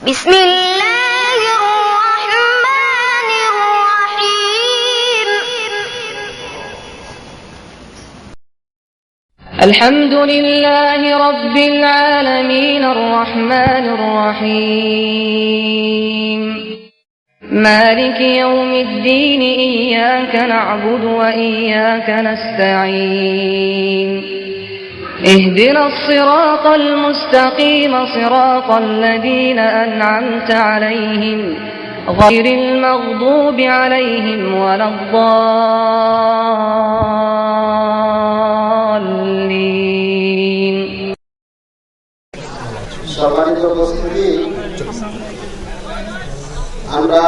بسم الله الرحمن الرحيم الحمد لله رب العالمين الرحمن الرحيم مالك يوم الدين إياك نعبد وإياك نستعين اهدنا الصراط المستقيم صراط الذين أنعمت عليهم غير المغضوب عليهم ولا الضالين সম্মানিত উপস্থিতি, আমরা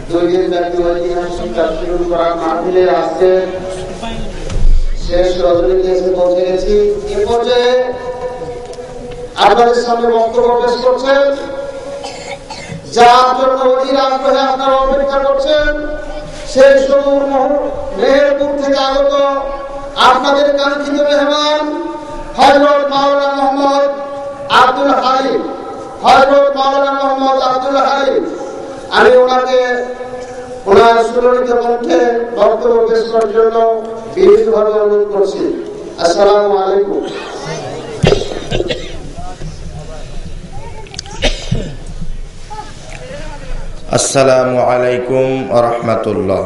2 দিন ব্যাপী ঐতিহাসিক তাফসীরুল কোরআন মাহফিলের আজকে শেষ রজনীতে এসে পৌঁছে গেছি। এ পর্যায়ে আপনাদের সামনে বক্তব্য পেশ করছেন, যার জন্য অধীর আগ্রহে আপনারা অপেক্ষা করছেন, সেই সুদূর মেহেরপুর থেকে আগত আপনাদের কাঙ্ক্ষিত মেহমান হযরত মাওলানা মোহাম্মদ আব্দুল হালিম। হযরত মাওলানা মোহাম্মদ আব্দুল হালিম, আমি ওনাকে ওনার সুললিত কণ্ঠে বক্তব্য পেশ করার জন্য বিনীতভাবে অনুরোধ করছি। আসসালামু আলাইকুম। আসসালামু আলাইকুম ওয়া রাহমাতুল্লাহ।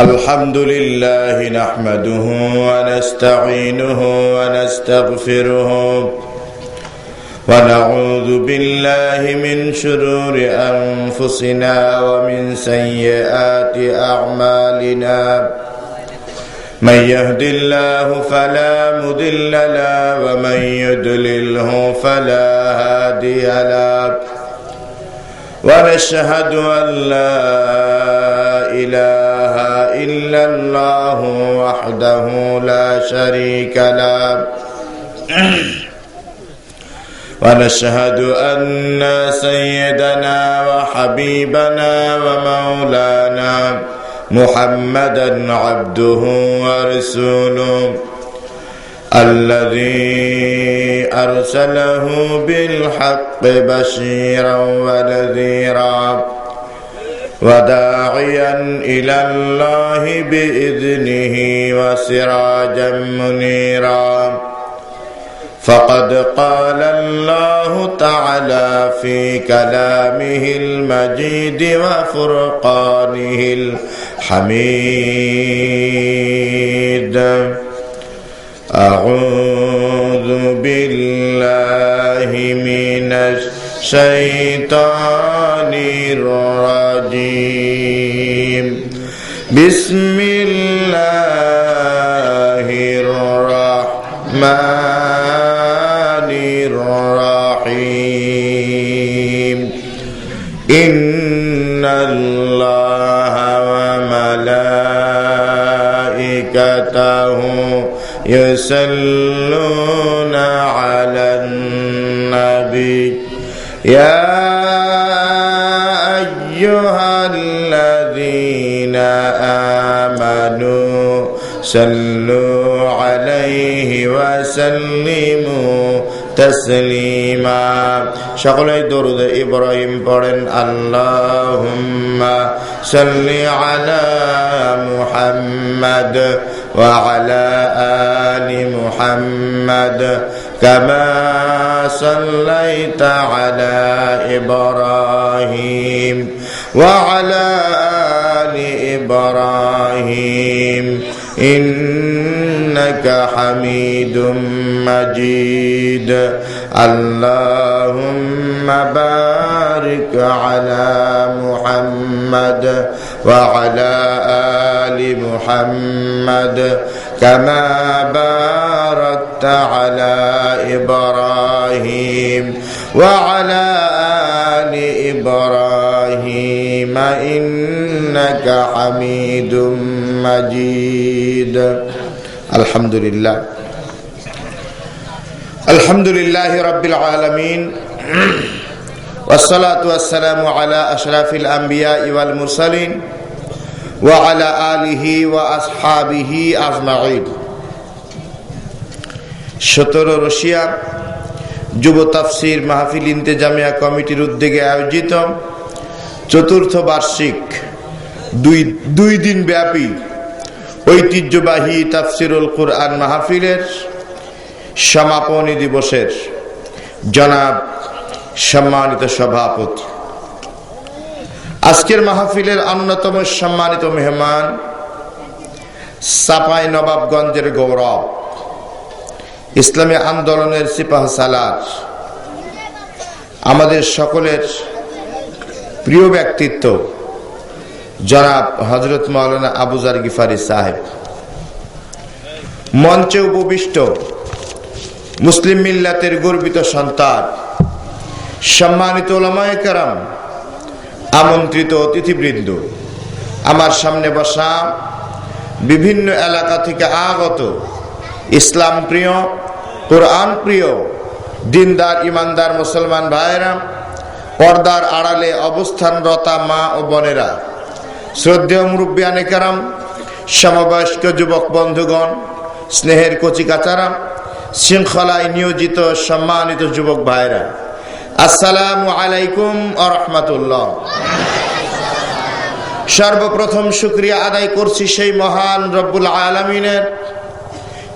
আলহামদুলিল্লাহ নাহমাদুহু ওয়া নাস্তাঈনুহু ওয়া নাস্তাগফিরুহু ওয়া নাউযু বিল্লাহি মিন শুরুরি আনফুসিনা ওয়া মিন সাইয়্যাতি আ'মালিনা। من يهد الله فلا مضل له ومن يضلله فلا هادي له ونشهد أن لا إله إلا الله وحده لا شريك له ونشهد أن سيدنا وحبيبنا ومولانا محمدا عبده ورسوله الذي أرسله بالحق بشيرا ونذيرا وداعيا إلى الله بإذنه وسراجا منيرا. فقد قال الله تعالى في كلامه المجيد وفرقانه الحميد: أعوذ بالله من الشيطان الرجيم. بسم الله الرحمن الرحيم. إن الله وملائكته يصلون على النبي يا أيها الذين آمنوا صلوا عليه وسلموا تسليما. সকলে দরুদ ইব্রাহিম পড়েন। আল্লাহুম্মা সাল্লি আলা মুহাম্মাদ ওয়া আলা আলি মুহাম্মাদ কামা সাল্লাইতা আলা ইব্রাহিম ওয়া আলা আলি ইব্রাহিম ইন্নাকা হামিদুম মাজিদ. আল্লাহুম্মা বারিক আলা মুহাম্মাদ ওয়া আলা আলি মুহাম্মাদ কামা বারাকতা আলা ইব্রাহিম ওয়া আলা আলি ইব্রাহিম ইন্নাকা হামিদুম মাজিদ. আলহামদুলিল্লাহ আলহামদুলিল্লাহি রাব্বিল আলামিন ওয়াসসালাতু ওয়াসসালামু আলা আশরাফিল আমবিয়া ওয়াল মুরসালিন ওয়া আলা আলিহি ওয়া আসহাবিহি আজমাইন। 17 রাশিয়া যুব তাফসীর মাহফিল ইন্তেজামিয়া কমিটির উদ্যোগে আয়োজিত চতুর্থ বার্ষিক দুই দিন ব্যাপী ঐতিহ্যবাহী তাফসীরুল কুরআন মাহফিলের সমাপনী দিবসের জনাব সম্মানিত সভাপতি, আজকের মাহফিলের অন্যতম সম্মানিত মেহমান, চাঁপাই নবাবগঞ্জের গৌরব, ইসলামী আন্দোলনের সিপাহসালার, আমাদের সকলের প্রিয় ব্যক্তিত্ব জনাব হযরত মাওলানা আবু যার গিফারি সাহেব, মঞ্চে উপবিষ্ট মুসলিম মিল্লাতের গর্বিত সন্তান, সম্মানিত উলামায়ে কেরাম, আমন্ত্রিত অতিথিবৃন্দ, আমার সামনে বসা বিভিন্ন এলাকা থেকে আগত ইসলাম প্রিয়, কোরআন প্রিয়, দিনদার ইমানদার মুসলমান ভাইয়েরা, পর্দার আড়ালে অবস্থানরতা মা ও বোনেরা, শ্রদ্ধেয় মুরব্বিয়ানে কেরাম, সমবয়স্ক যুবক বন্ধুগণ, স্নেহের কচিকাচারা, শৃঙ্খলায় নিয়োজিত সম্মানিত যুবক ভাইরা, আসসালামু আলাইকুম ওয়া রাহমাতুল্লাহ। সর্বপ্রথম শুকরিয়া আদায় করছি সেই মহান রব্বুল আলামিনের,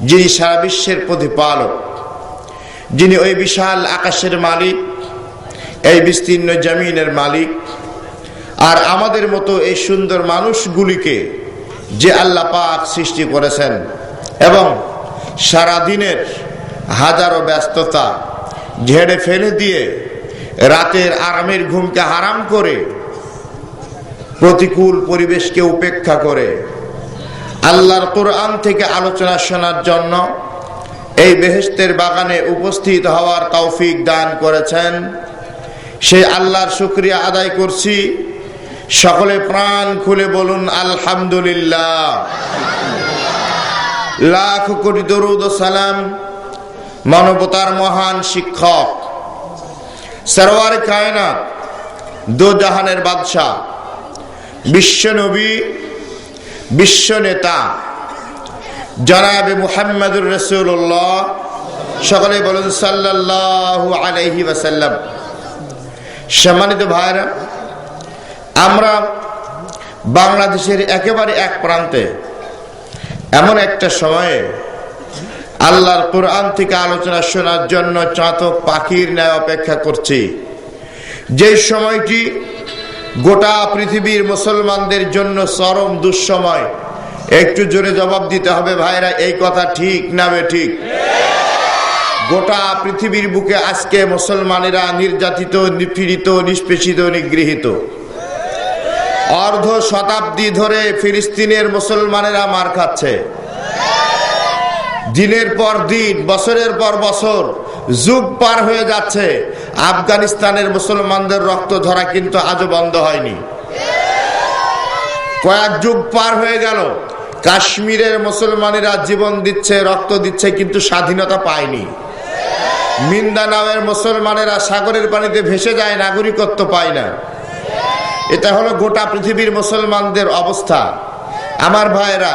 যিনি সারা বিশ্বের প্রতিপালক, যিনি ওই বিশাল আকাশের মালিক, এই বিস্তীর্ণ জমিনের মালিক, আর আমাদের মতো এই সুন্দর মানুষগুলিকে যে আল্লাহ পাক সৃষ্টি করেছেন এবং সারা দিনের হাজারো ব্যস্ততা ঝেড়ে ফেলে দিয়ে রাতের আরামের ঘুমকে হারাম করে, প্রতিকূল পরিবেশকে উপেক্ষা করে আল্লাহর কোরআন থেকে আলোচনা শোনার জন্য এই বেহেশতের বাগানে উপস্থিত হওয়ার তৌফিক দান করেছেন, সেই আল্লাহর শুকরিয়া আদায় করছি। সকলে প্রাণ খুলে বলুন আলহামদুলিল্লাহ। লাখ কোটি দরুদ ও সালাম মানবতার মহান শিক্ষক, সরওয়ার কায়নাত, দো জাহানের বাদশাহ, বিশ্ব নবী, বিশ্ব নেতা জনাবে মুহাম্মদুর রাসূলুল্লাহ, সকলে বলুন সাল্লাল্লাহু আলাইহি ওয়াসাল্লাম। সম্মানিত ভাইরা, আমরা বাংলাদেশের একেবারে এক প্রান্তে এমন একটা সময়ে আল্লাহর কোরআন থেকে আলোচনা শোনার জন্য চাতক পাখির ন্যায় অপেক্ষা করছি, যে সময়টি গোটা পৃথিবীর মুসলমানদের জন্য চরম দুঃসময়। একটু জোরে জবাব দিতে হবে ভাইরা, এই কথা ঠিক না বেঠিক? গোটা পৃথিবীর বুকে আজকে মুসলমানেরা নির্যাতিত, নিপীড়িত, নিষ্পেষিত, নিগৃহীত। অর্ধ শতাব্দী ধরে ফিলিস্তিনের মুসলমানেরা মার খাচ্ছে। দিনের পর দিন, বছরের পর বছর, যুগ পার হয়ে যাচ্ছে, আফগানিস্তানের মুসলমানদের রক্ত ঝরা কিন্তু আজও বন্ধ হয়নি। কয়েক যুগ পার হয়ে গেল, কাশ্মীরের মুসলমানেরা জীবন দিচ্ছে, রক্ত দিচ্ছে, কিন্তু স্বাধীনতা পায়নি। মিন্দানাওয়ের মুসলমানেরা সাগরের পানিতে ভেসে যায়, নাগরিকত্ব পায় না। এটা হলো গোটা পৃথিবীর মুসলমানদের অবস্থা। আমার ভাইয়েরা,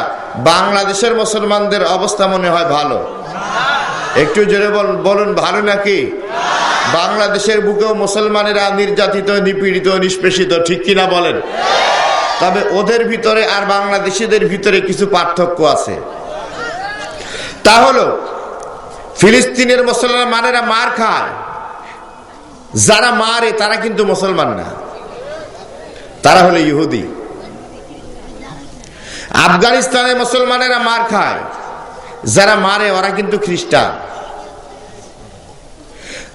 বাংলাদেশের মুসলমানদের অবস্থা মনে হয় ভালো? একটু জোরে বলুন, ভালো নাকি? বাংলাদেশের বুকেও মুসলমানেরা নির্যাতিত, নিপীড়িত, নিষ্পেষিত, ঠিক কিনা বলেন? তবে ওদের ভিতরে আর বাংলাদেশিদের ভিতরে কিছু পার্থক্য আছে। তা হলো, ফিলিস্তিনের মুসলমানেরা মার খায়, যারা মারে তারা কিন্তু মুসলমান না, তারা হলো ইহুদি। আফগানিস্তানের মুসলমানেরা মার খায়, যারা মারে ওরা কিন্তু খ্রিস্টান।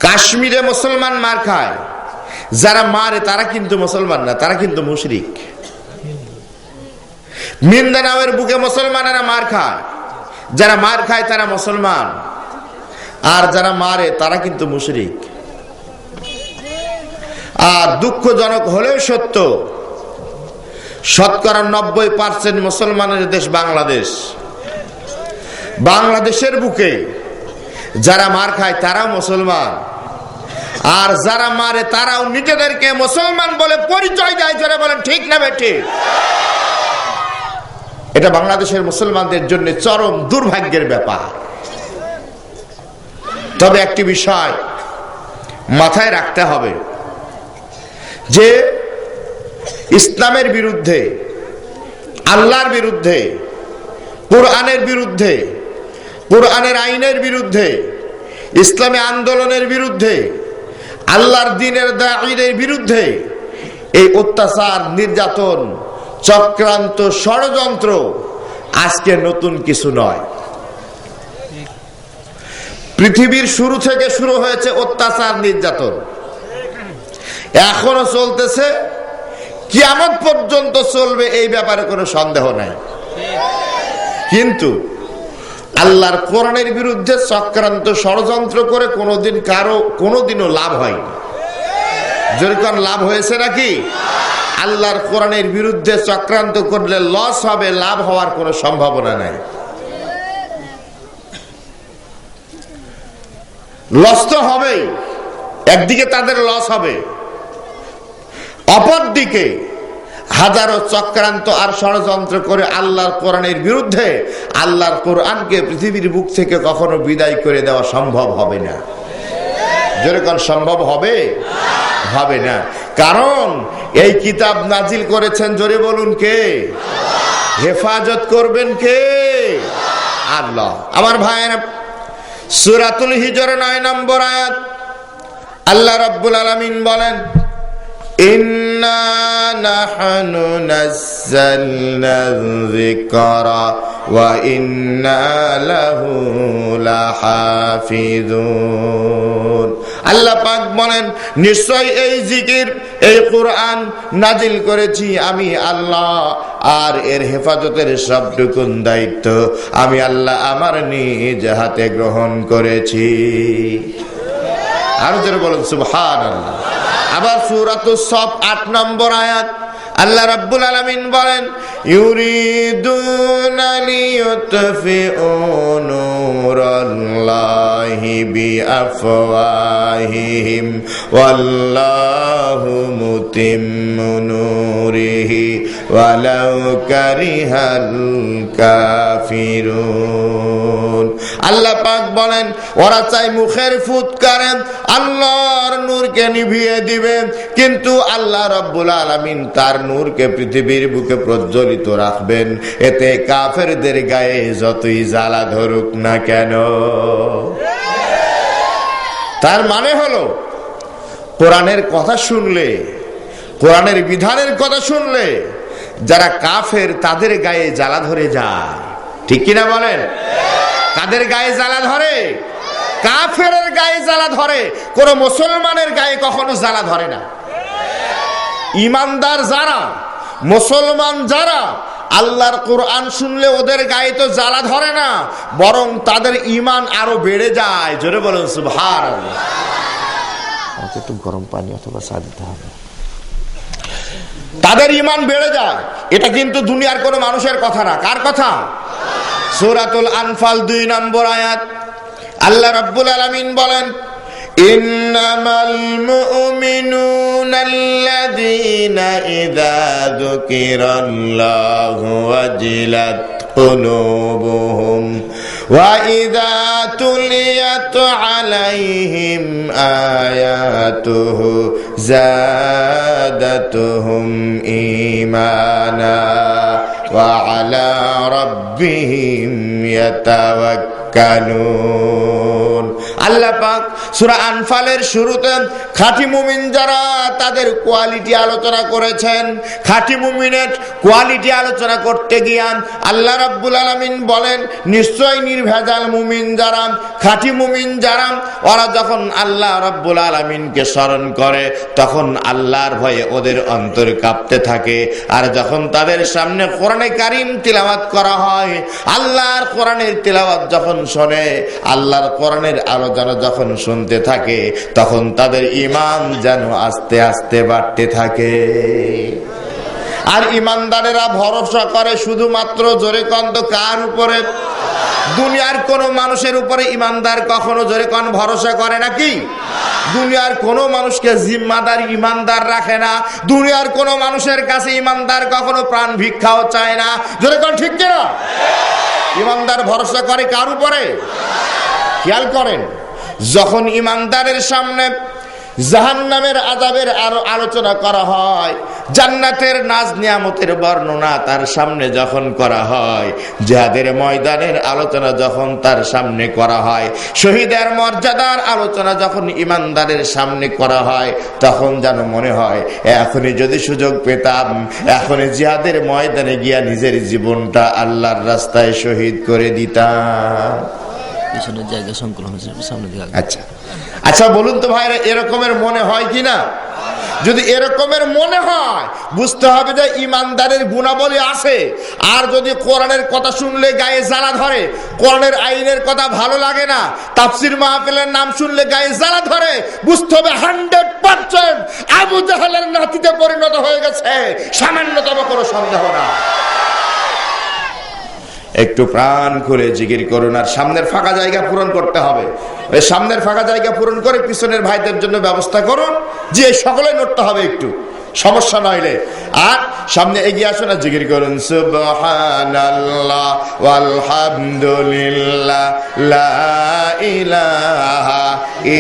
কাশ্মীরে মুসলমান মার খায়, যারা মারে তারা কিন্তু মুসলমান না, তারা কিন্তু মুশরিক। মিন্দানাওয়ের বুকে মুসলমানেরা মার খায়, যারা মার খায় তারা মুসলমান, আর যারা মারে তারা কিন্তু মুশরিক। আর দুঃখজনক হলেও সত্য, শতকরা 90% মুসলমানের দেশ বাংলাদেশ। বাংলাদেশের বুকে যারা মার খায় তারাও মুসলমান, আর যারা মারে তারাও নিজেদেরকে মুসলমান বলে পরিচয় দেয়। যারা বলেন ঠিক না বেঠিক? এটা বাংলাদেশের মুসলমানদের জন্য চরম দুর্ভাগ্যের ব্যাপার। তবে একটি বিষয় মাথায় রাখতে হবে যে ইসলামের বিরুদ্ধে, আল্লাহর বিরুদ্ধে, কোরআনের বিরুদ্ধে, কোরআনের আইনের বিরুদ্ধে, ইসলামী আন্দোলনের বিরুদ্ধে, আল্লাহর দ্বীনের দায়ীদের বিরুদ্ধে এই অত্যাচার, নির্যাতন, চক্রান্ত, ষড়যন্ত্র আজকে নতুন কিছু নয়। পৃথিবীর শুরু থেকে শুরু হয়েছে অত্যাচার, নির্যাতন, এখনো চলতেছে, কিয়ামত পর্যন্ত চলবে, এই ব্যাপারে কোনো সন্দেহ নাই। কিন্তু আল্লাহর কোরআনের বিরুদ্ধে চক্রান্ত, ষড়যন্ত্র করে কোনোদিনও লাভ হয়নি। যেরকম লাভ হয়েছে নাকি? আল্লাহর কোরআনের বিরুদ্ধে চক্রান্ত করলে লস হবে, লাভ হওয়ার কোনো সম্ভাবনা নাই। লস তো হবেই, একদিকে তাদের লস হবে, অপরদিকে হাজারো চক্রান্ত আর ষড়যন্ত্র করে আল্লাহর কোরআনের বিরুদ্ধে আল্লাহর কোরআনকে পৃথিবীর বুক থেকে কখনো বিদায় করে দেওয়া সম্ভব হবে না। যেরকম সম্ভব হবে, হবে না। কারণ এই কিতাব নাজিল করেছেন, জোরে বলুন কে? হেফাজত করবেন কে? আল্লাহ। আমার ভাইয়েরা, সূরাতুল হিজর 9 নম্বর আয়াত, আল্লাহ রাব্বুল আলামিন বলেন, ইন্না নাহনু নাযালনা যিকরা ওয়া ইন্না লাহু লাহাফিজুন। আল্লাহ পাক বলেন, নিশ্চয় এই জিকির, এই কোরআন নাজিল করেছি আমি আল্লাহ, আর এর হেফাজতের সবটুকুন দায়িত্ব আমি আল্লাহ আমার নিজ হাতে গ্রহণ করেছি। আর যারা বলেন সুবহানাল্লাহ। আবার সূরাতুস সাফ 8 নম্বর আয়াত, আল্লাহ রাব্বুল আলামিন বলেন, ইউরিদুনা লিইউতফিউ নূরাল্লাহি বিআফওয়াহিহিম ওয়াল্লাহু মুতিম্মু নূরিহি ওয়ালাউ কারিহাল কাফিরুন। আল্লাহ পাক বলেন, ওরা চাই মুখের ফুৎকারে আল্লাহর নূরকে নিভিয়ে দিবে, কিন্তু আল্লাহ রাব্বুল আলামিন তার নূরকে পৃথিবীর বুকে প্রজ্বলিত রাখবেন, এতে কাফেরদের গায়ে যতই জ্বালা ধরুক না কেন। তার মানে হলো, কোরআনের কথা শুনলে, কোরআনের বিধানের কথা শুনলে যারা কাফের তাদের গায়ে জ্বালা ধরে যায়। ঠিক কিনা বলেন? কাদের গায়ে জ্বালা ধরে? কাফেরের গায়ে জ্বালা ধরে, কোন মুসলমানের গায়ে কখনো জ্বালা ধরে না। ইমানদার যারা, মুসলমান যারা, আল্লাহর কোরআন শুনলে ওদের গায়ে তো জ্বালা ধরে না, বরং তাদের ঈমান আরো বেড়ে যায়। জোরে বলুন সুবহানাল্লাহ। আমাকে একটু গরম পানি অথবা চা দিতে হবে। তাদের ঈমান বেড়ে যায়। এটা কিন্তু দুনিয়ার কোনো মানুষের কথা না। কার কথা? সূরাতুল আনফাল 2 নম্বর আয়াত, আল্লাহ রাব্বুল আলামিন বলেন, ইন্নামাল মুমিনুনা আল্লাযীনা ইযা যুকিরাল্লাহু ওয়াজিলাত কুলুবুহুম ওয়া ইযা তুলিয়াত আলাইহিম আয়াতুহু যাদাতুহুম ঈমানা ওয়া আলা রাব্বিহিম ইয়াতাওয়াক্কালুন। আল্লাহ পাক সূরা আনফালের শুরুতে খাঁটি মুমিন যারা, তাদের কোয়ালিটি আলোচনা করেছেন। খাঁটি মুমিনের কোয়ালিটি আলোচনা করতে গিয়ে আল্লাহ রাব্বুল আলামিন বলেন, নিশ্চয় নির্ভেজাল মুমিন যারা, খাঁটি মুমিন যারা, ওরা যখন আল্লাহ রাব্বুল আলামিনকে স্মরণ করে তখন আল্লাহর ভয়ে ওদের অন্তর কাঁপতে থাকে। আর যখন তাদের সামনে কোরআনে কারীম তিলাওয়াত করা হয়, আল্লাহর কোরআনের তিলাওয়াত যখন শোনে, আল্লাহর কোরআনের আলোচনা যখন শুনতে থাকে, তখন তাদের ঈমান যেন আস্তে আস্তে বাড়তে থাকে। আর ঈমানদারেরা ভরসা করে শুধুমাত্র, জোরে কন্ত, কার উপরে? দুনিয়ার কোন মানুষের উপরে ঈমানদার কখনো, জোরে কন, ভরসা করে নাকি? দুনিয়ার কোনো মানুষকে জিম্মাদার ইমানদার রাখে না। দুনিয়ার কোনো মানুষের কাছে ইমানদার কখনো প্রাণ ভিক্ষাও চায় না। জোরে কোন ঠিক কিনা? ইমানদার ভরসা করে কার উপরে? খেয়াল করেন, যখন ইমানদারের সামনে জাহান্নামের আযাবের আলোচনা করা হয়, জান্নাতের নাজ নিয়ামতের বর্ণনা তার সামনে যখন করা হয়, জিহাদের ময়দানের আলোচনা যখন তার সামনে করা হয়, শহীদের মর্যাদার আলোচনা যখন ইমানদারের সামনে করা হয়, তখন যেন মনে হয় এখনই যদি সুযোগ পেতাম, এখনই জিহাদের ময়দানে গিয়া নিজের জীবনটা আল্লাহর রাস্তায় শহীদ করে দিতাম। জায়গা সংকলন হচ্ছে সামনে দিকে। আচ্ছা আচ্ছা, বলুন তো ভাইরা, এরকমের মনে হয় কিনা? যদি এরকমের মনে হয়, বুঝতে হবে যে ইমানদারের গুণাবলী আছে। আর যদি কোরআনের কথা শুনলে গায়ে জ্বালা ধরে, কোরআনের আইনের কথা ভালো লাগে না, তাফসীর মাহফিলের নাম শুনলে গায়ে জ্বালা ধরে, বুঝতে হবে 100% আবু জাহেলের নাতিতে পরিণত হয়ে গেছে, সামান্যতম কোনো সন্দেহ না। একটু প্রাণ খুলে জিকির করুন, আর সামনের ফাঁকা জায়গা পূরণ করতে হবে। এই সামনের ফাঁকা জায়গা পূরণ করে পিছনের ভাইদের জন্য ব্যবস্থা করুন, যে সকলে নড়তে হবে একটু, সমস্যা নইলে। আর সামনে এগিয়ে আসুন আর জিকির করুন, সুবহানাল্লাহ ওয়ালহামদুলিল্লাহ লা ইলাহা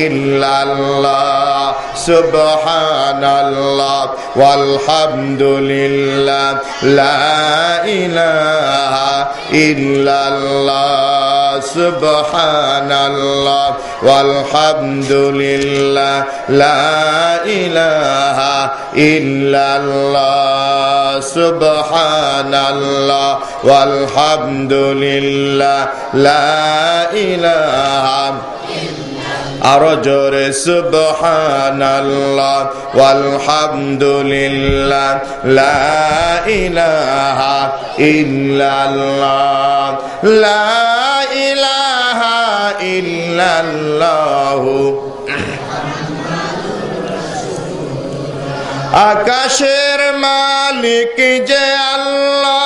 ইল্লাল্লাহ, সুবহানাল্লাহ ওয়ালহামদুলিল্লাহ লা ইলাহা ইল্লাল্লাহ, সুবহানাল্লাহ ওয়ালহামদুলিল্লাহ লা ইলাহা ইল্লাল্লাহ, সুবহানাল্লাহ ওয়ালহামদুলিল্লাহ লা ইলাহা, আরো জোরে সুবহানাল্লাহ ওয়ালহামদুলিল্লাহ লা ইলাহা ইল্লাল্লাহ, লা ইলাহা ইল্লাল্লাহ। আকাশের মালিক যে আল্লাহ,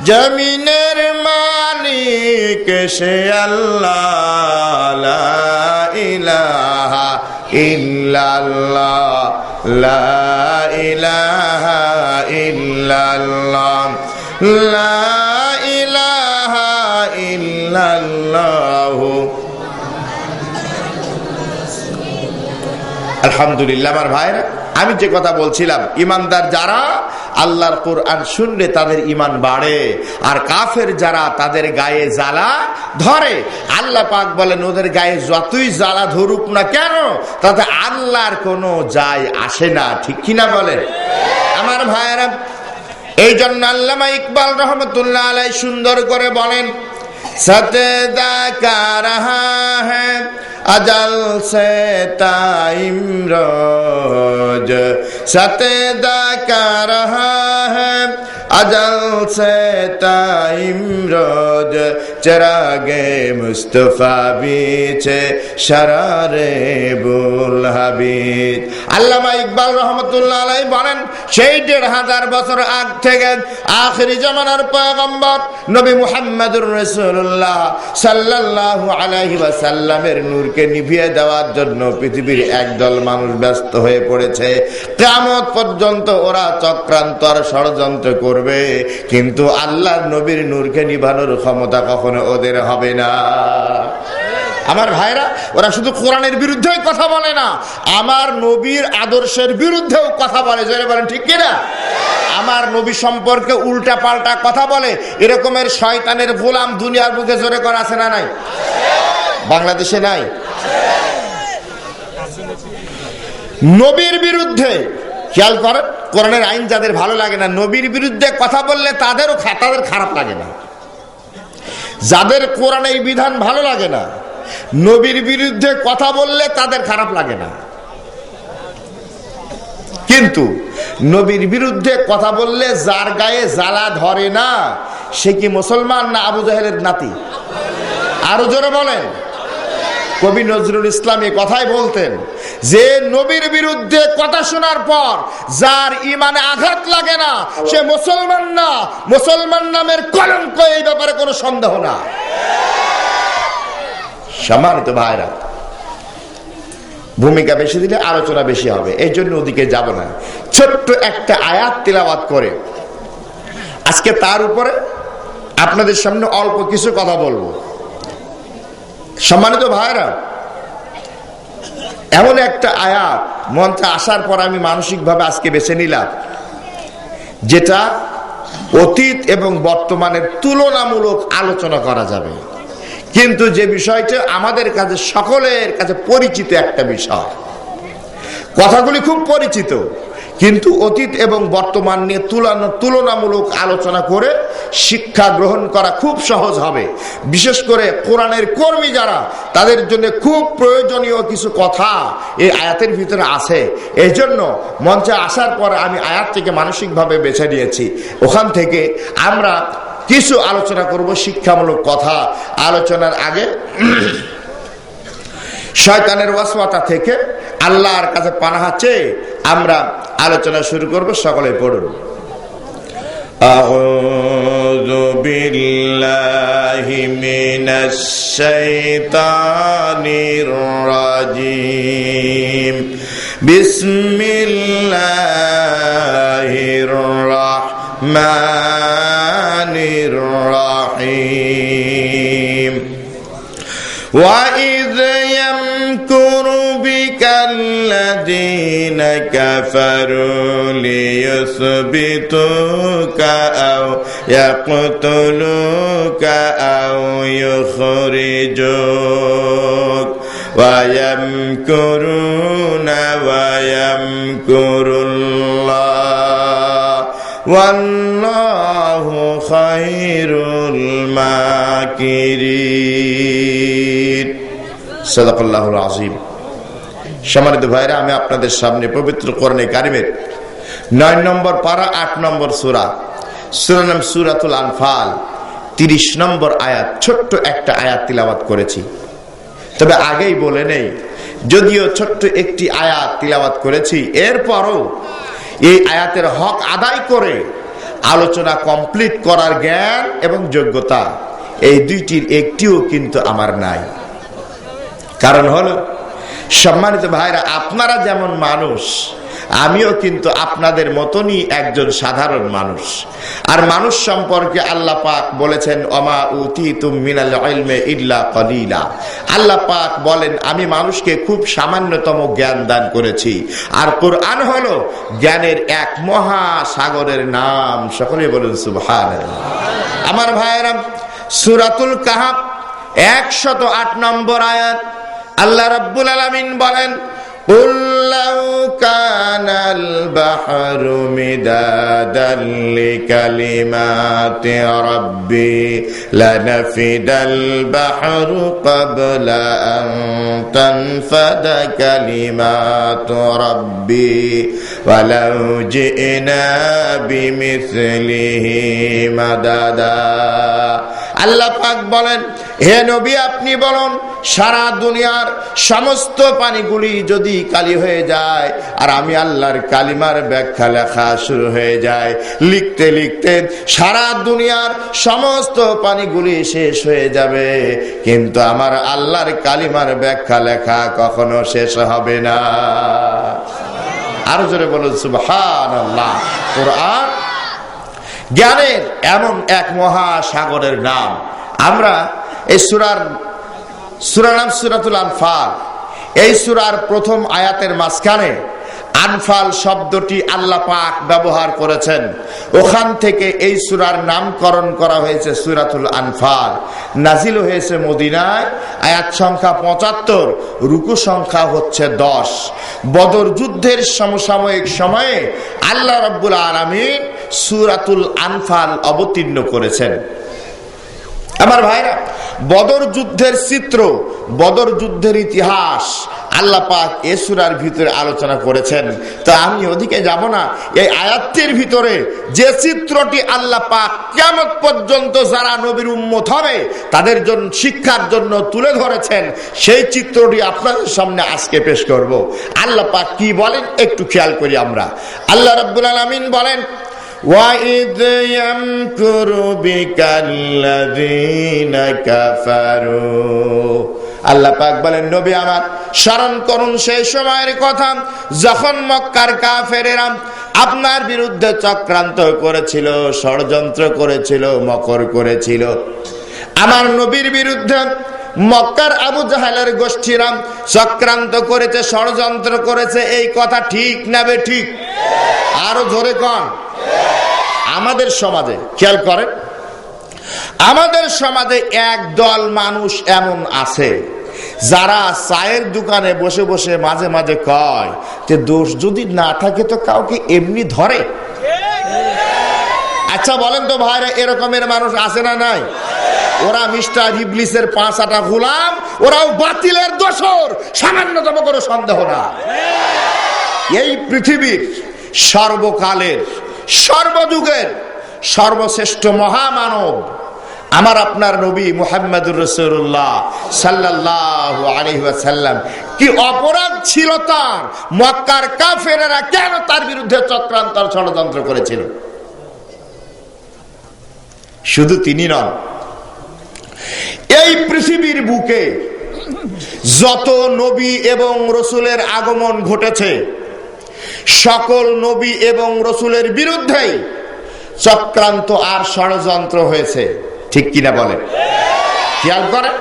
জমিনের মালিক সে আল্লাহ, লা ইলাহা ইল্লাল্লাহ, লা ইলাহা ইল্লাল্লাহ, লা ইলাহা ইল্লাল্লাহ। আলহামদুলিল্লাহ। আমার ভাইরা, আমি যে কথা বলছিলাম, ইমানদার যারা আল্লাহর কোরআন শুনলে তাদের ইমান বাড়ে, আর কাফের যারা তাদের গায়ে জ্বালা ধরে, আল্লাহ পাক বলেন ওদের গায়ে যতই জ্বালা ধরুক না কেন, তাতে আল্লাহর কোনো যায় আসে না। ঠিক কিনা বলেন? আমার ভাইরা, এই জন্য আল্লামা ইকবাল রহমতুল্লাহ আলাইহি সুন্দর করে বলেন, সতদা কারহা হ্যাঁ अजल से टाइम रोज सतेदा का रहा है, अजल से टाइम रोज चरागे मुस्तफा बीचे शरारे बुल হাবিব। আল্লামা ইকবাল রহমতুল্লাহ আলাইহি বলেন, সেই ১৫০০ বছর আগ থেকে আখিরি জামানার পয়গম্বর নবী মুহাম্মদুর রাসূলুল্লাহ সাল্লাল্লাহু আলাইহি ওয়াসাল্লামের নূরকে নিভিয়ে দেওয়ার জন্য পৃথিবীর একদল মানুষ ব্যস্ত হয়ে পড়েছে। কিয়ামত পর্যন্ত ওরা চক্রান্ত আর ষড়যন্ত্র করবে, কিন্তু আল্লাহর নবীর নূরকে নিভানোর ক্ষমতা কখনো ওদের হবে না। আমার ভাইরা, ওরা শুধু কোরআনের বিরুদ্ধেই কথা বলে না, আমার নবীর আদর্শের বিরুদ্ধেও কথা বলে। জোরে বলেন ঠিক কিনা? আমার নবী সম্পর্কে উল্টা পাল্টা কথা বলে, এরকমের শয়তানের গোলাম দুনিয়ার বুকে জোরে করা আছে না নাই? বাংলাদেশে নাই? নবীর বিরুদ্ধে, খেয়াল করেন, কোরআনের আইন যাদের ভালো লাগে না, নবীর বিরুদ্ধে কথা বললে তাদের খারাপ লাগে না। যাদের কোরআনের বিধান ভালো লাগে না, নবীর বিরুদ্ধে কথা বললে তাদের খারাপ লাগে না। কিন্তু নবীর বিরুদ্ধে কথা বললে যার গায়ে জ্বালা ধরে না, সে কি মুসলমান না আবু জাহেলের নাতি? আরো জোরে বলেন। কবি নজরুল ইসলাম এই কথাই বলতেন যে নবীর বিরুদ্ধে কথা শোনার পর যার ইমানে আঘাত লাগে না, সে মুসলমান না, মুসলমান নামের কলঙ্ক, এই ব্যাপারে কোনো সন্দেহ না। সম্মানিত ভাইরা, ভূমিকা বেশি দিলে আলোচনা বেশি হবে, এই জন্য ওদিকে যাব না। ছোট্ট একটা আয়াত তিলাওয়াত করে আজকে তার উপরে আপনাদের সামনে অল্প কিছু কথা বলবো। সম্মানিত ভাইরা, এমন একটা আয়াত মঞ্চে আসার পর আমি মানসিকভাবে আজকে বেছে নিলাম, যেটা অতীত এবং বর্তমানের তুলনামূলক আলোচনা করা যাবে, কিন্তু যে বিষয়টা আমাদের কাছে সকলের কাছে পরিচিত একটা বিষয়। কথাগুলি খুব পরিচিত, কিন্তু অতীত এবং বর্তমান নিয়ে তুলনামূলক আলোচনা করে শিক্ষা গ্রহণ করা খুব সহজ হবে। বিশেষ করে কোরআনের কর্মী যারা, তাদের জন্য খুব প্রয়োজনীয় কিছু কথা এই আয়াতের ভিতরে আছে। এই জন্য মঞ্চে আসার পর আমি আয়াত থেকে মানসিকভাবে বেছে নিয়েছি, ওখান থেকে আমরা কিছু আলোচনা করব, শিক্ষামূলক কথা। আলোচনার আগে শয়তানের ওয়াসওয়াসা থেকে আল্লাহর কাছে পানাহ চেয়ে আমরা আলোচনা শুরু করব। সকলে পড়ুন। আউযু বিল্লাহি মিনাশ শাইতানির রাজীম। বিসমিল্লাহির রাহমানির রাহিম। وَإِذْ يَمْكُرُ بِكَ الَّذِينَ كَفَرُوا لِيُثْبِتُوكَ أَوْ يَقْتُلُوكَ أَوْ يُخْرِجُوكَ وَيَمْكُرُونَ وَيَمْكُرُ اللَّهُ وَاللَّهُ خَيْرُ الْمَاكِرِينَ। সাদাকাল্লাহুল আযীম। সম্মানিত ভাইরা, আমি আপনাদের সামনে পবিত্র কোরআনে কারিমের 9 নম্বর পারা 8 নম্বর সূরা, সূরার নাম সূরাতুল আনফাল, 30 নম্বর আয়াত, ছোট্ট একটা আয়াত তিলাওয়াত করেছি। তবে আগেই বলে নেই, যদিও ছোট্ট একটি আয়াত তিলাওয়াত করেছি, এরপরও এই আয়াতের হক আদায় করে আলোচনা কমপ্লিট করার জ্ঞান এবং যোগ্যতা, এই দুইটির একটিও কিন্তু আমার নাই। কারণ হলো, সম্মানিত ভাইরা, আপনারা যেমন মানুষ, আমিও কিন্তু আপনাদের মতনই একজন সাধারণ মানুষ। আর মানুষ সম্পর্কে আল্লাহ পাক বলেছেন, ওমা উতিতুম মিনাল ইলমি ইল্লা কলিলা। আল্লাহ পাক বলেন, আমি মানুষকে খুব সামান্যতম জ্ঞান দান করেছি। আর কোরআন হলো জ্ঞানের এক মহাসাগরের নাম। সকলে বলুন সুবহানাল্লাহ। আমার ভাইয়েরা, সূরাতুল কাহফ 108 নম্বর আয়াত, আল্লাহ রাব্বুল আলামিন বলেন, قُلْ لَوْ كَانَ الْبَحْرُ مِدَادًا لِكَلِمَاتِ رَبِّي لَنَفِدَ الْبَحْرُ قَبْلَ أَنْ تَنْفَدَ كَلِمَاتُ رَبِّي وَلَوْ جِئْنَا بِمِثْلِهِ مَدَدًا। আল্লাহ পাক বলেন, হে নবী, আপনি বলুন, সারা দুনিয়ার সমস্ত পানিগুলি যদি কালি হয়ে যায়, আর আমি আল্লাহর কালিমার ব্যাখ্যা লেখা শুরু হয়ে যায়, লিখতে লিখতে সারা দুনিয়ার সমস্ত পানিগুলি শেষ হয়ে যাবে, কিন্তু আমার আল্লাহর কালিমার ব্যাখ্যা লেখা কখনো শেষ হবে না। আরো জোরে বলুন সুবহানাল্লাহ। কোরআন জ্ঞানের এমন এক মহাসাগরের নাম। আমরা এই সূরার নাম সূরাতুল আনফাল। এই সূরার প্রথম আয়াতের মাঝখানে আনফাল শব্দটি আল্লাহ পাক ব্যবহার করেছেন, ওখান থেকে এই সূরার নামকরণ করা হয়েছে সূরাতুল আনফাল। নাজিল হয়েছে মদিনায়, আয়াত সংখ্যা 75, রুকু সংখ্যা হচ্ছে 10। বদর যুদ্ধের সমসাময়িক সময়ে আল্লাহ রাব্বুল আলামিন সূরাতুল আনফাল অবতীর্ণ করেছেন। আমার ভাইরা, বদর যুদ্ধের চিত্র, বদর যুদ্ধের ইতিহাস আল্লাহ পাক এই সূরার ভিতরে আলোচনা করেছেন। তো আমি ওদিকে যাব না। এই আয়াতের ভিতরে যে চিত্রটি আল্লাহ পাক কিয়ামত পর্যন্ত যারা নবীর উম্মত হবে তাদের জন্য শিক্ষার জন্য তুলে ধরেছেন, সেই চিত্রটি আপনাদের সামনে আজকে পেশ করব। আল্লাহ পাক কি বলেন একটু খেয়াল করি আমরা। আল্লাহ রাব্বুল আলামিন বলেন, وَإِذْ يَمْكُرُ بِكَ الَّذِينَ كَفَرُوا আল্লাহ পাক বলেন, নবী আমার স্মরণ করুন সেই সময়ের কথা যখন মক্কার কাফেরেরা আপনার বিরুদ্ধে চক্রান্ত করেছিল, ষড়যন্ত্র করেছিল, মকর করেছিল। আমার নবীর বিরুদ্ধে মক্কার আবু জাহেলের গোষ্ঠীরা চক্রান্ত করেছে, ষড়যন্ত্র করেছে। এই কথা ঠিক না বেঠিক? আরো জোরে কন। আমাদের সমাজে খেয়াল করেন, আমাদের সমাজে এক দল মানুষ এমন আছে যারা চায়ের দোকানে বসে বসে মাঝে মাঝে কয় যে দোষ যদি না থাকে তো কাউকে এমনি ধরে। আচ্ছা বলেন তো ভাইরা, এরকমের মানুষ আছে না নাই? ওরা মিস্টার ইবলিসের 5 আটা গোলাম, ওরাও বাতিলের দোসর, সামান্যতম কোনো সন্দেহ না। এই পৃথিবীর সর্বকালের সর্বযুগের সর্বশ্রেষ্ঠ মহামানব আমার আপনার নবী মুহাম্মদুর রাসূলুল্লাহ সাল্লাল্লাহু আলাইহি ওয়াসাল্লাম, কি অপরাধ ছিল তার? মক্কার কাফেরেরা কেন তার বিরুদ্ধে চক্রান্ত ষড়যন্ত্র করেছিল? শুধু তিনি নন, এই পৃথিবীর বুকে যত নবী এবং রসুলের আগমন ঘটেছে, সকল নবী এবং রসুলের বিরুদ্ধে চক্রান্ত আর ষড়যন্ত্র হয়েছে। ঠিক কিনা বলেন? খেয়াল করেন,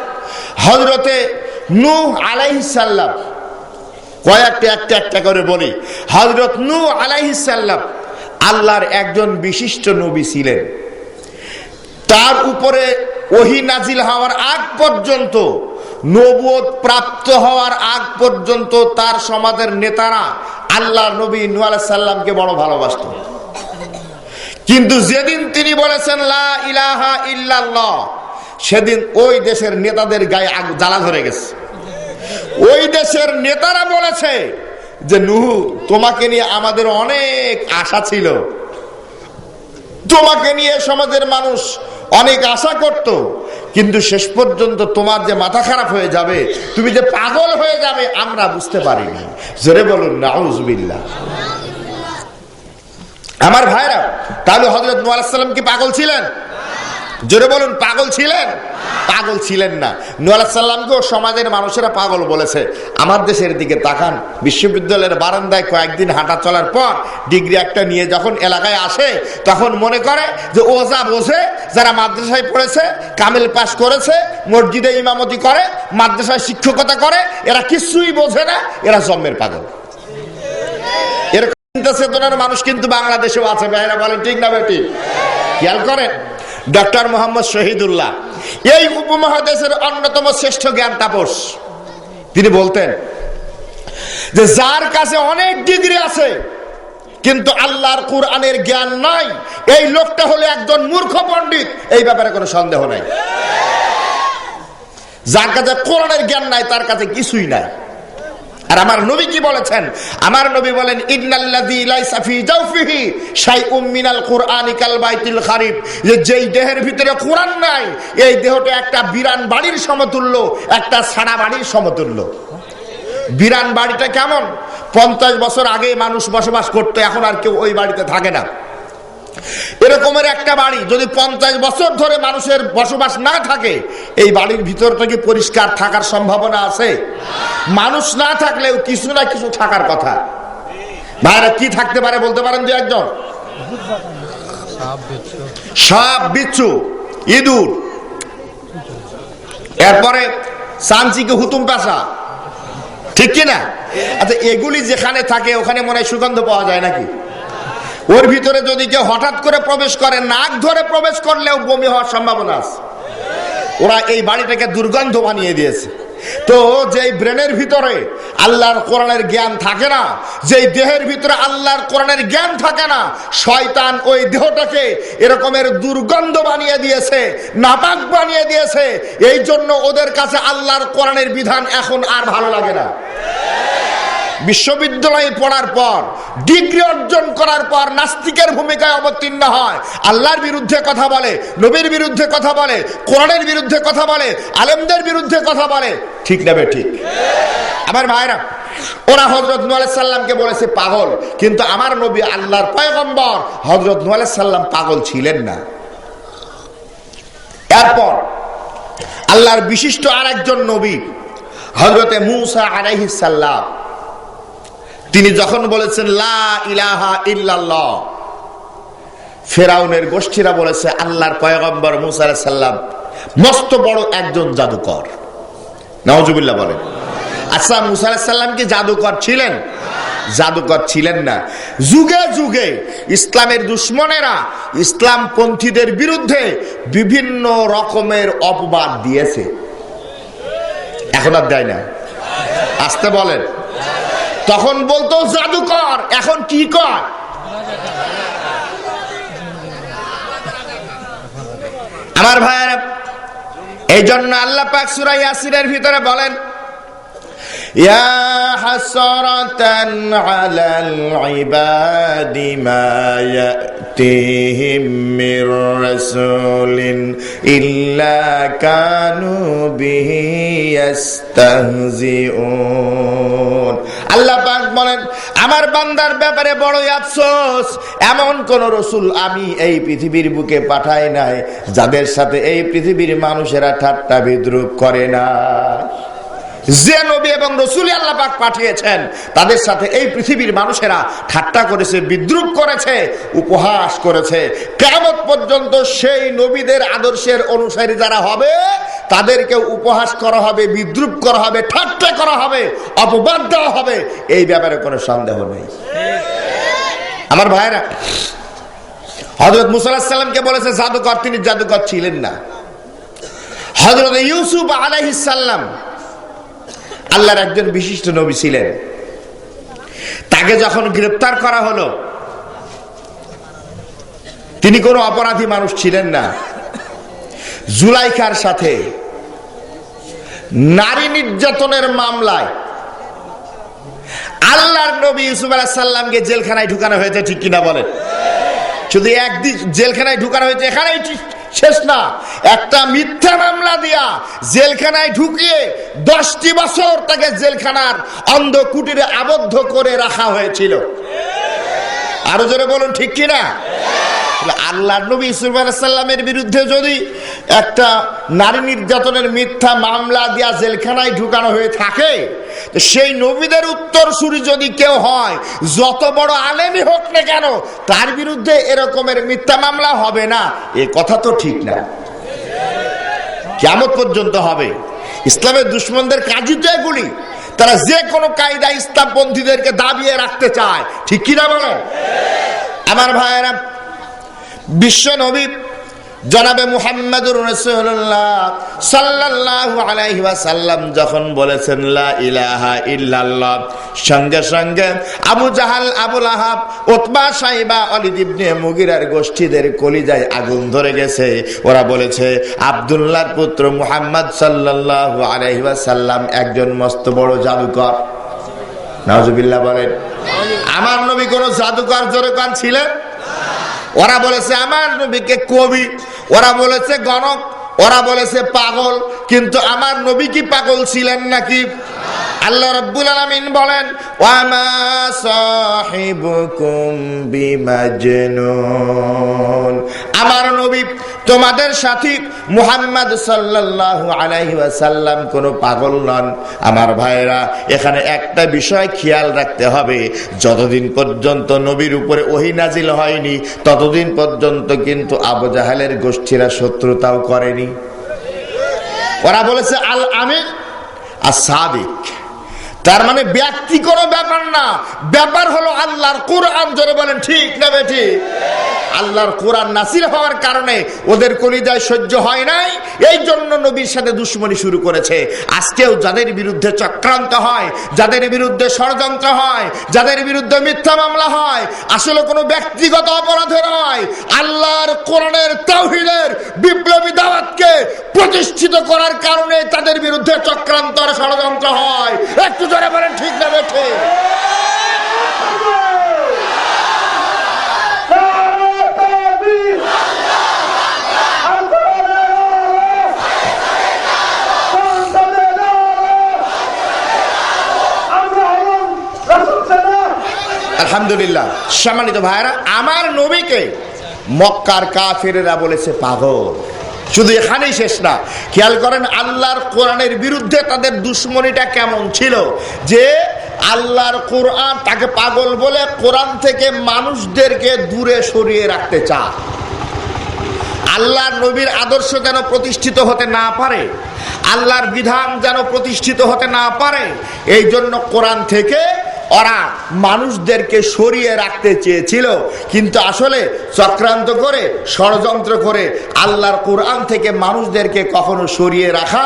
হযরতে নূহ আলাইহিস সালাম, কয়েকটা একটা করে বলি। হযরত নূহ আলাইহিস সালাম আল্লাহর একজন বিশিষ্ট নবী ছিলেন। তার উপরে ওহী নাজিল হওয়ার আগ পর্যন্ত, নবুয়ত প্রাপ্ত হওয়ার আগ পর্যন্ত তার সমাজের নেতারা আল্লাহ নবী নূহ আলাইহিস সালামকে বড় ভালোবাসত। কিন্তু যেদিন তিনি বলেছেন লা ইলাহা ইল্লাল্লাহ, সেদিন ওই দেশের নেতাদের গায়ে জ্বালা ধরে গেছে। ওই দেশের নেতারা বলেছে যে নূহ, তোমাকে নিয়ে আমাদের অনেক আশা ছিল, তোমাকে নিয়ে সমাজের মানুষ অনেক আশা করত, কিন্তু শেষ পর্যন্ত তোমার যে মাথা খারাপ হয়ে যাবে, তুমি যে পাগল হয়ে যাবে, আমরা বুঝতে পারিনি। জোরে বলুন নাউজুবিল্লাহ। আমার ভাইরা, তাহলে হযরত নূহ আলাইহিস সালাম কি পাগল ছিলেন? জোরে বলুন, পাগল ছিলেন? পাগল ছিলেন না। নূহ আলাইহিস সালামকেও সমাজের মানুষেরা পাগল বলেছে। আমার দেশের দিকে তাকান, বিশ্ববিদ্যালয়ের বারান্দায় কয়েকদিন হাঁটা চলার পর ডিগ্রি একটা নিয়ে যখন এলাকায় আসে, তখন মনে করে যে ওজা বোঝে, যারা মাদ্রাসায় পড়েছে, কামিল পাস করেছে, মসজিদে ইমামতি করে, মাদ্রাসায় শিক্ষকতা করে, এরা কিছুই বোঝে না, এরা জন্মের পাগল। এরকম চেতনার মানুষ কিন্তু বাংলাদেশেও আছে। ভাইরা বলেন ঠিক না বেটি? খেয়াল করেন, ডক্টর মোহাম্মদ শহীদুল্লাহ এই উপমহাদেশের অন্যতম শ্রেষ্ঠ জ্ঞান তাপস, তিনি বলতেন যে যার কাছে অনেক ডিগ্রি আছে কিন্তু আল্লাহর কুরআনের জ্ঞান নাই, এই লোকটা হলো একজন মূর্খ পণ্ডিত। এই ব্যাপারে কোনো সন্দেহ নাই। যার কাছে কোরআনের জ্ঞান নাই, তার কাছে কিছুই নাই। আর আমার নবী কি বলেছেন? আমার নবী বলেন, ইন্নাল্লাযী লাইসা ফী জাওফিহি শাইউম মিনাল কুরআনি কাল বাইতিল খারিব, যে যেই দেহের ভিতরে কোরআন নাই, এই দেহটা একটা বিরান বাড়ির সমতুল্য, একটা ছাড়া বাড়ির সমতুল্য। বিরান বাড়িটা কেমন? 50 বছর আগে মানুষ বসবাস করতো, এখন আর কেউ ওই বাড়িতে থাকে না। এরকমের একটা বাড়ি যদি 50 বছর ধরে মানুষের বসবাস না থাকে, এই বাড়ির ভিতরটা কি পরিষ্কার থাকার সম্ভাবনা আছে? মানুষ না থাকলেও কিছু না কিছু থাকার কথা। ভাইরা কি থাকতে পারে বলতে পারেন? যে একজন সাপ, বিচ্ছু, ইঁদুর, এরপরে চাঞ্চিকে হুতুম পেশা, ঠিক কিনা? আচ্ছা, এগুলি যেখানে থাকে ওখানে মনে হয় সুগন্ধ পাওয়া যায় নাকি? ওর ভিতরে যদি কেউ হঠাৎ করে প্রবেশ করে, নাক ধরে প্রবেশ করলেও বমি হওয়ার সম্ভাবনা আছে। ওরা এই বাড়িটাকে দুর্গন্ধ বানিয়ে দিয়েছে। তো যেই ব্রেনের ভিতরে আল্লাহর কোরআনের জ্ঞান থাকে না, যেই দেহের ভিতরে আল্লাহর কোরআনের জ্ঞান থাকে না, শয়তান ওই দেহটাকে এরকমের দুর্গন্ধ বানিয়ে দিয়েছে, নাপাক বানিয়ে দিয়েছে। এই জন্য ওদের কাছে আল্লাহর কোরআনের বিধান এখন আর ভালো লাগে না। বিশ্ববিদ্যালয়ে পড়ার পর, ডিগ্রি অর্জন করার পর নাস্তিকের ভূমিকায় অবতীর্ণ হয়, আল্লাহর বিরুদ্ধে কথা বলে, নবীর বিরুদ্ধে কথা বলে, কোরআনের বিরুদ্ধে কথা বলে, আলেমদের বিরুদ্ধে কথা বলে। ঠিক না বে ঠিক? আমার ভাইরা, ওরা হযরত নূহ আলাইহিস সালামকে বলেছে পাগল, কিন্তু আমার নবী আল্লাহর পয়গম্বর হযরত নূহ আলাইহিস সালাম পাগল ছিলেন না। এরপর আল্লাহর বিশিষ্ট আরেকজন নবী হযরতে মূসা আলাইহিস সালাম তিনি যখন বলেছেন লা ইলাহা ইল্লাল্লাহ, ফেরাউনের গোষ্ঠীরা বলেছে আল্লাহর পয়গম্বর মূসা আলাইহিস সালাম মস্ত বড় একজন জাদুকর। নাউজুবিল্লাহ বলেন। আচ্ছা, মূসা আলাইহিস সালাম কি জাদুকর ছিলেন? জাদুকর ছিলেন না। যুগে যুগে ইসলামের দুশমনেরা ইসলামপন্থীদের বিরুদ্ধে বিভিন্ন রকমের অপবাদ দিয়েছে। এখন আর দেয় না? আসতে বলেন। তখন বলতো জাদুকর, এখন কি কর? আমার ভাইয়েরা, এই জন্য আল্লাহ পাক সূরা ইয়াসিনের ভিতরে বলেন ইয়া হাসরাতান আলাল ইবাদি মা ইয়াতিহিম মির রাসূলিন ইল্লা কানু বিহি ইস্তাহজিউন। আল্লাহ পাক বলেন আমার বান্দার ব্যাপারে বড়ই আফসোস, এমন কোন রসুল আমি এই পৃথিবীর বুকে পাঠাই নাই যাদের সাথে এই পৃথিবীর মানুষেরা ঠাট্টা বিদ্রুপ করে না। যে নবী এবং রসুল আল্লাহ পাক পাঠিয়েছেন তাদের সাথে এই পৃথিবীর মানুষেরা ঠাট্টা করেছে, বিদ্রুপ করেছে, উপহাস করেছে। কিয়ামত পর্যন্ত সেই নবীদের আদর্শের অনুসারী যারা হবে তাদেরকে উপহাস করা হবে, বিদ্রুপ করা হবে, ঠাট্টা করা হবে, অপবাদ দেওয়া হবে, এই ব্যাপারে কোনো সন্দেহ নেই। আমার ভাইরা, হযরত মূসা আলাইহিস সালামকে বলেছে জাদুকর, তিনি জাদুকর ছিলেন না। হযরত ইউসুফ আলাইহিস সালাম আল্লাহর একজন বিশিষ্ট নবী ছিলেন। তাকে যখন গ্রেফতার করা হলো, তিনি কোনো অপরাধী মানুষ ছিলেন না। জুলাইখার সাথে নারী নির্যাতনের মামলায় আল্লাহর নবী ইউসুফ আলাইহিস সালামকে জেলখানায় ঢুকানো হয়েছে, ঠিক কিনা বলেন? শুধু একদিন জেলখানায় ঢুকানো হয়েছে, এখানেই শেষ না, একটা মিথ্যা মামলা দিয়া জেলখানায় ঢুকিয়ে 10টি বছর তাকে জেলখানার অন্ধ কুটিরে আবদ্ধ করে রাখা হয়েছিল। আরো জোরে বলুন, ঠিক কিনা? আল্লাহর নবী ইউসুফ আলাইহিস সালামের বিরুদ্ধে যদি একটা নারী নির্যাতনের মিথ্যা মামলা দিয়া জেলখানায় ঢুকানো হয়ে থাকে, সেই নবীদের উত্তরসূরি যদি কেউ হয়, যত বড় আলেমই হোক না কেন, তার বিরুদ্ধে এরকমের মিথ্যা মামলা হবে না, এ কথা তো ঠিক না। কিয়ামত পর্যন্ত হবে। ইসলামের দুশমনদের কাজই তো এগুলি, তারা যে কোনো কায়দা ইসলামপন্থীদেরকে দাবিয়ে রাখতে চায়, ঠিক কিনা বলেন? আমার ভাইয়েরা, বিশ্ব নবী জনাবে মুহাম্মদুর রাসূলুল্লাহ সাল্লাল্লাহু আলাইহি ওয়াসাল্লাম যখন বলেছেন লা ইলাহা ইল্লাল্লাহ, সঙ্গে সঙ্গে আবু জাহাল, আবু লাহাব, উতবা, সাইবা, ওয়ালিদ ইবনে মুগিরার গোষ্ঠীদের কলিজায় আগুন ধরে গেছে। ওরা বলেছে আব্দুল্লাহর পুত্র মুহাম্মদ সাল্লাল্লাহু আলাইহি ওয়াসাল্লাম একজন মস্ত বড় জাদুকর। নাউজুবিল্লাহ বলেন। আমার নবী কোন জাদুকর জোরকার ছিলেন? ওরা বলেছে আমার নবীকে কবি, ওরা বলেছে গণক, ওরা বলেছে পাগল, কিন্তু আমার নবী কি পাগল ছিলেন নাকি? আল্লাহ রাব্বুল আলামিন বলেন ওয়া মা সাহিবুকুম বিমাজনুন, আমার নবী তোমাদের সাথী মুহাম্মদ সাল্লাল্লাহু আলাইহি ওয়াসাল্লাম কোনো পাগল নন। আমার ভাইরা, এখানে একটা বিষয় খেয়াল রাখতে হবে, যতদিন পর্যন্ত নবীর উপরে ওহী নাজিল হয়নি ততদিন পর্যন্ত কিন্তু আবু জাহেলের গোষ্ঠীরা শত্রুতাও করেনি। ওরা বলেছে আল আমিন as-সাদিক, তার মানে ব্যক্তি কোনো ব্যাপার না, ব্যাপার হলো আল্লাহর কোরআন। জোরে বলেন ঠিক না বেঠিক? আল্লাহর কোরআন নাসিল হওয়ার কারণে ওদের কলিজায় সহ্য হয় নাই, এই জন্য নবীর সাথে দুশমনি শুরু করেছে। আজকেও যাদের বিরুদ্ধে চক্রান্ত হয়, যাদের বিরুদ্ধে ষড়যন্ত্র হয়, যাদের বিরুদ্ধে মিথ্যা মামলা হয়, আসলে কোনো ব্যক্তিগত অপরাধে নয়, আল্লাহর কোরআনের তাওহীদের বিপ্লবী দাওয়াতকে প্রতিষ্ঠিত করার কারণে তাদের বিরুদ্ধে চক্রান্ত আর ষড়যন্ত্র হয়। একটু জোরে বলেন ঠিক না বেঠিক? আলহামদুলিল্লাহ। সম্মানিত ভাইরা, আমার নবীকে মক্কার কাফেরেরা বলেছে পাগল, শুধু এখানেই শেষ না, খেয়াল করেন আল্লাহর কোরআনের বিরুদ্ধে তাদের দুশ্মনীটা কেমন ছিল, যে আল্লাহর কোরআন তাকে পাগল বলে কোরআন থেকে মানুষদেরকে দূরে সরিয়ে রাখতে চায়। আল্লাহর নবীর আদর্শ যেন প্রতিষ্ঠিত হতে না পারে, আল্লাহর বিধান যেন প্রতিষ্ঠিত হতে না পারে, এই জন্য কোরআন থেকে ওরা মানুষদেরকে সরিয়ে রাখতে চেয়েছিল। কিন্তু আসলে চক্রান্ত করে, ষড়যন্ত্র করে আল্লাহর কোরআন থেকে মানুষদেরকে কখনো সরিয়ে রাখা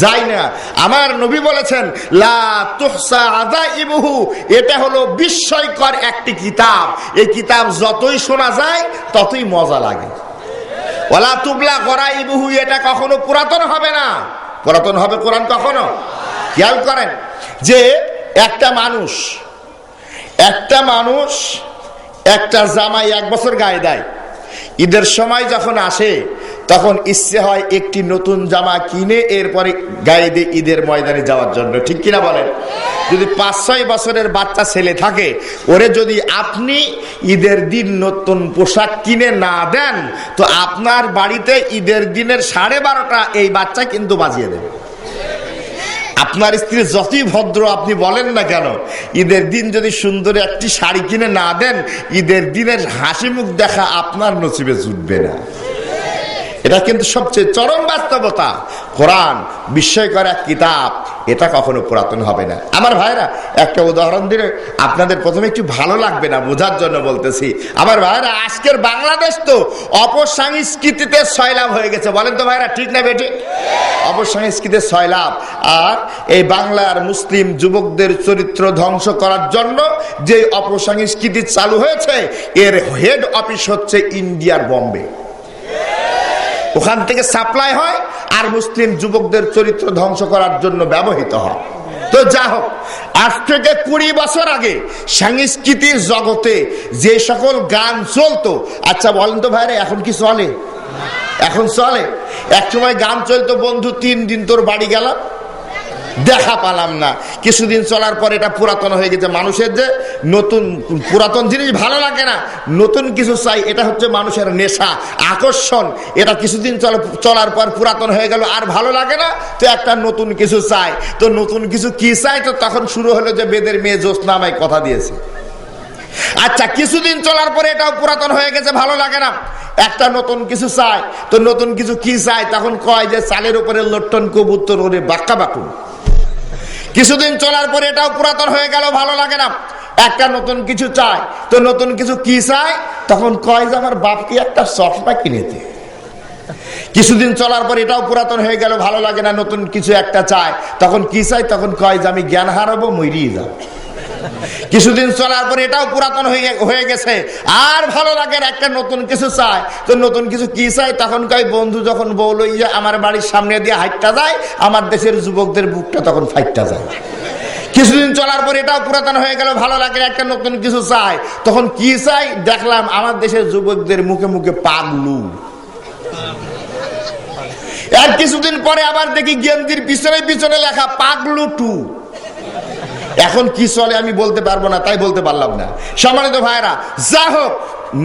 যায় না। আমার নবী বলেছেন, লা তুহসা আযাইবুহু, এটা হলো বিস্ময়কর একটি কিতাব। এই কিতাব যতই শোনা যায় ততই মজা লাগে। ওয়ালা তুবলা গরাইবুহু, এটা কখনো পুরাতন হবে না। পুরাতন হবে কোরআন কখনো? খেয়াল করেন যে একটা মানুষ একটা জামাই 1 বছর গায়ে দেয়, ঈদের সময় যখন আসে তখন ইচ্ছে হয় একটি নতুন জামা কিনে এরপরে গায়ে দিয়ে ঈদের ময়দানে যাওয়ার জন্য, ঠিক কিনা বলেন? যদি 5-6 বছরের বাচ্চা ছেলে থাকে, ওরে যদি আপনি ঈদের দিন নতুন পোশাক কিনে না দেন তো আপনার বাড়িতে ঈদের দিনের 12:30 এই বাচ্চা কিন্তু বাজিয়ে দেবে। আপনার স্ত্রী যতই ভদ্র আপনি বলেন না কেন, ঈদের দিন যদি সুন্দর একটি শাড়ি কিনে না দেন, ঈদের দিনের হাসি মুখ দেখা আপনার নসিবে জুটবে না। এটা কিন্তু সবচেয়ে চরম বাস্তবতা। কোরআন বিস্ময়কর এক কিতাব, এটা কখনো পুরাতন হবে না। আমার ভাইরা, একটা উদাহরণ দিলে আপনাদের প্রথমে একটু ভালো লাগবে না, বোঝার জন্য বলতেছি। আমার ভাইরা, আজকের বাংলাদেশ তো অপসংস্কৃতিতে সয়লাভ হয়ে গেছে, বলেন তো ভাইরা, ঠিক না বেঠিক? অপসংস্কৃতিতে সয়লাভ। আর এই বাংলার মুসলিম যুবকদের চরিত্র ধ্বংস করার জন্য যে অপসংস্কৃতি চালু হয়েছে, এর হেড অফিস হচ্ছে ইন্ডিয়ার বম্বে। ওখান থেকে সাপ্লাই হয় আর মুসলিম যুবকদের চরিত্র ধ্বংস করার জন্য ব্যবহৃত হয়। তো যা হোক, আজ থেকে 20 বছর আগে সংস্কৃতির জগতে যে সকল গান চলতো, আচ্ছা বলেন তো ভাইরা, এখন কি চলে? এখন চলে? এক সময় গান চলতো, বন্ধু 3 দিন তোর বাড়ি গেলাম, দেখা পালাম না। কিছুদিন চলার পর এটা পুরাতন হয়ে গেছে। মানুষের যে নতুন পুরাতন জিনিস ভালো লাগে না, নতুন কিছু চাই, এটা হচ্ছে মানুষের নেশা, আকর্ষণ। এটা কিছুদিন চলার পর পুরাতন হয়ে গেল, আর ভালো লাগে না, তো একটা নতুন কিছু চাই। তো নতুন কিছু কি চাই? তো তখন শুরু হলো যে বেদের মেয়ে জ্যোৎস্না আমায় কথা দিয়েছে। আচ্ছা, কিছুদিন চলার পরে এটাও পুরাতন হয়ে গেছে, ভালো লাগে না, একটা নতুন কিছু চাই। তো নতুন কিছু কি চাই? তখন কয় যে চালের উপরে লট্টন কবুতর ওরে বাক্কা বাকুন। কিছুদিন চলার পরে এটাও পুরাতন হয়ে গেল, ভালো লাগে না, একটা নতুন কিছু চাই। তো নতুন কিছু কি চাই? তখন কয় যে আমার বাপকে একটা চশমা কিনেতে। কিছুদিন চলার পর এটাও পুরাতন হয়ে গেল, ভালো লাগে না, নতুন কিছু একটা চাই। তখন কি চাই? তখন কয় যে আমি জ্ঞান হারাবো, মরিয়ে যাব। কিছুদিন চলার পর এটাও পুরাতন হয়ে গেছে, আর ভালো লাগে না, একটা নতুন কিছু চাই। তো নতুন কিছু কি চাই? তখন কয় বন্ধু যখন বউ লইয়া আমার বাড়ির সামনে দিয়ে হাইটটা যায়, আমার দেশের যুবকদের বুকটা তখন ফাইটটা যায়। কিছুদিন চলার পর এটাও পুরাতন হয়ে গেল, ভালো লাগে, একটা নতুন কিছু চাই। তখন কি চাই? দেখলাম আমার দেশের যুবকদের মুখে মুখে পাগলু। আর কিছুদিন পরে আবার দেখি গেঞ্জির পিছনে পিছনে লেখা পাগলু 2। এখন কি চলে আমি বলতে পারবো না, তাই বলতে পারলাম না। সম্মানিত ভাইরা, যা হোক,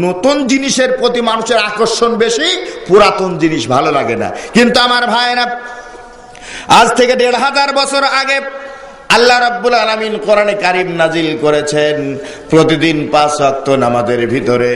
নতুন জিনিসের প্রতি মানুষের আকর্ষণ বেশি, পুরাতন জিনিস ভালো লাগে না। কিন্তু আমার ভাইরা, আজ থেকে 1500 বছর আগে আল্লাহ রাব্বুল আলামিন কোরআনে কারীম নাজিল করেছেন, প্রতিদিন 5 ওয়াক্ত নামাজের ভিতরে